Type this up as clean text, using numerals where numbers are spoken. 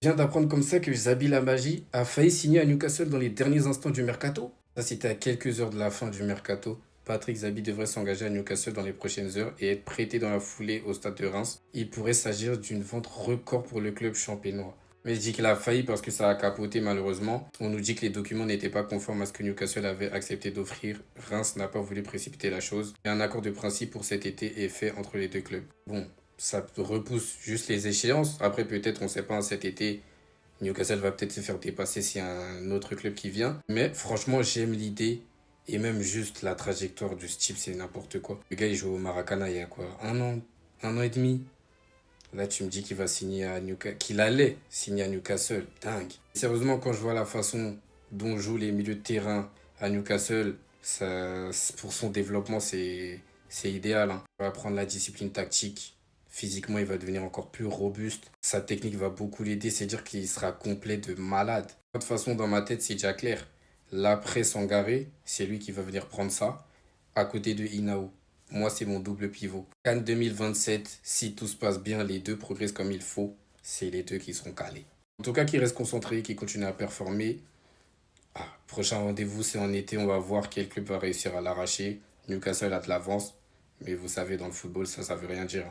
Je viens d'apprendre comme ça que Zabi Lamagi a failli signer à Newcastle dans les derniers instants du mercato. Ça, c'était à quelques heures de la fin du mercato. Patrick Zabi devrait s'engager à Newcastle dans les prochaines heures et être prêté dans la foulée au stade de Reims. Il pourrait s'agir d'une vente record pour le club champenois. Mais je dis qu'il a failli parce que ça a capoté malheureusement. On nous dit que les documents n'étaient pas conformes à ce que Newcastle avait accepté d'offrir. Reims n'a pas voulu précipiter la chose. Et un accord de principe pour cet été est fait entre les deux clubs. Bon, ça repousse juste les échéances. Après, peut-être, on ne sait pas, cet été, Newcastle va peut-être se faire dépasser s'il y a un autre club qui vient. Mais franchement, j'aime l'idée. Et même juste la trajectoire du type, c'est n'importe quoi. Le gars, il joue au Maracana il y a quoi? Un an et demi. Là, tu me dis qu'il va signer à Newcastle, qu'il allait signer à Newcastle. Dingue. Sérieusement, quand je vois la façon dont jouent les milieux de terrain à Newcastle, ça, pour son développement, c'est idéal, hein. Il va apprendre la discipline tactique. Physiquement, il va devenir encore plus robuste. Sa technique va beaucoup l'aider. C'est-à-dire qu'il sera complet de malade. De toute façon, dans ma tête, c'est déjà clair. L'après Sangaré, c'est lui qui va venir prendre ça à côté de Inao. Moi, c'est mon double pivot. Cannes 2027, si tout se passe bien, les deux progressent comme il faut, c'est les deux qui seront calés. En tout cas, qui restent concentrés, qui continuent à performer. Prochain rendez-vous, c'est en été, on va voir quel club va réussir à l'arracher. Newcastle a de l'avance, mais vous savez, dans le football, ça veut rien dire.